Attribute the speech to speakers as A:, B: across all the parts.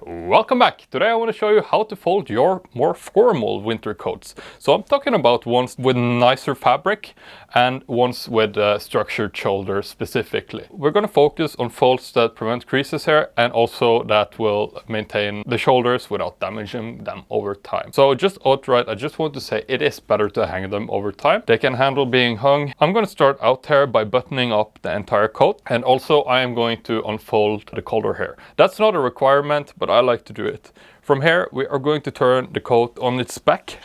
A: Welcome back! Today I want to show you how to fold your more formal winter coats. So I'm talking about ones with nicer fabric and ones with structured shoulders specifically. We're going to focus on folds that prevent creases here and also that will maintain the shoulders without damaging them over time. So just outright, I just want to say it is better to hang them over time. They can handle being hung. I'm going to start out here by buttoning up the entire coat, and also I am going to unfold the collar here. That's not a requirement, but I like to do it. From here we are going to turn the coat on its back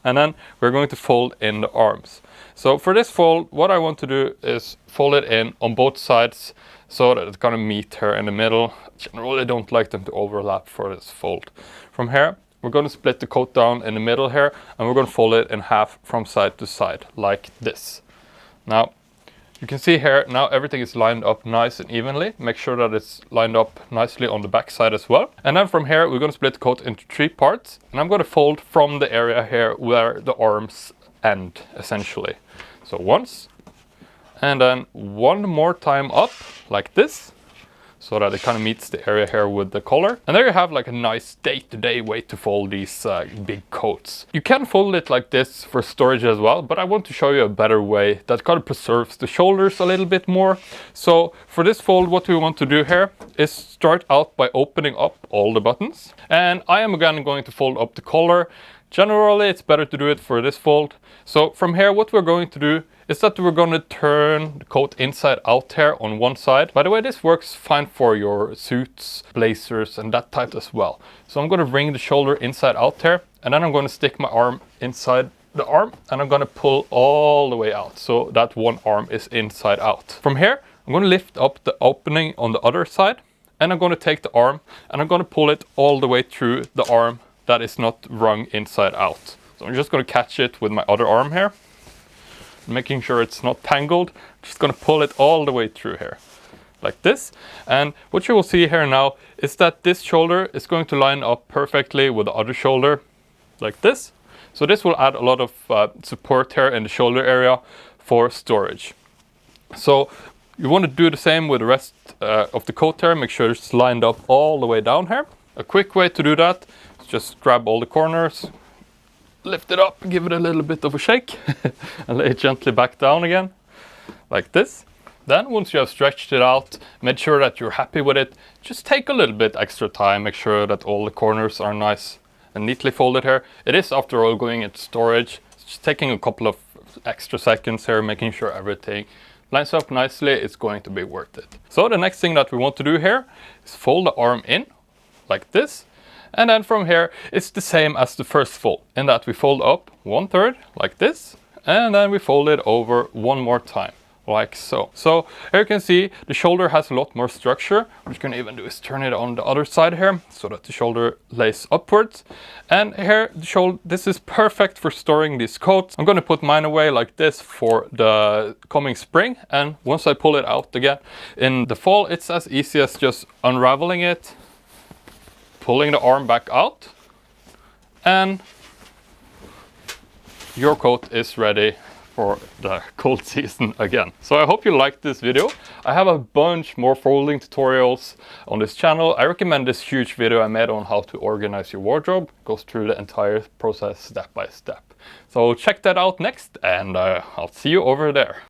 A: and then we're going to fold in the arms. So for this fold, what I want to do is fold it in on both sides so that it's gonna meet here in the middle. Generally I don't like them to overlap for this fold. From here we're going to split the coat down in the middle here and we're going to fold it in half from side to side like this. Now you can see here, now everything is lined up nice and evenly. Make sure that it's lined up nicely on the back side as well. And then from here, we're going to split the coat into 3 parts. And I'm going to fold from the area here where the arms end, essentially. So once, and then one more time up, like this, so that it kind of meets the area here with the collar. And there you have like a nice day-to-day way to fold these big coats. You can fold it like this for storage as well, but I want to show you a better way that kind of preserves the shoulders a little bit more. So for this fold, what we want to do here is start out by opening up all the buttons. And I am again going to fold up the collar. Generally, it's better to do it for this fold. So from here, what we're going to do is that we're going to turn the coat inside out here on one side. By the way, this works fine for your suits, blazers, and that type as well. So I'm going to bring the shoulder inside out here, and then I'm going to stick my arm inside the arm, and I'm going to pull all the way out so that one arm is inside out. From here, I'm going to lift up the opening on the other side, and I'm going to take the arm, and I'm going to pull it all the way through the arm that is not wrung inside out. So I'm just going to catch it with my other arm here, making sure it's not tangled. Just going to pull it all the way through here like this. And what you will see here now is that this shoulder is going to line up perfectly with the other shoulder like this. So this will add a lot of support here in the shoulder area for storage. So you want to do the same with the rest of the coat here. Make sure it's lined up all the way down here. A quick way to do that is just grab all the corners, lift it up, give it a little bit of a shake and lay it gently back down again like this. Then once you have stretched it out, make sure that you're happy with it, just take a little bit extra time, make sure that all the corners are nice and neatly folded here. It is after all going into storage, it's just taking a couple of extra seconds here, making sure everything lines up nicely. It's going to be worth it. So the next thing that we want to do here is fold the arm in like this. And then from here, it's the same as the first fold, in that we fold up 1/3 like this, and then we fold it over one more time, like so. So here you can see the shoulder has a lot more structure. What you can even do is turn it on the other side here, so that the shoulder lays upwards. And here, this is perfect for storing these coats. I'm going to put mine away like this for the coming spring. And once I pull it out again in the fall, it's as easy as just unraveling it, pulling the arm back out, and your coat is ready for the cold season again. So I hope you liked this video. I have a bunch more folding tutorials on this channel. I recommend this huge video I made on how to organize your wardrobe. It goes through the entire process step by step. So check that out next, and I'll see you over there.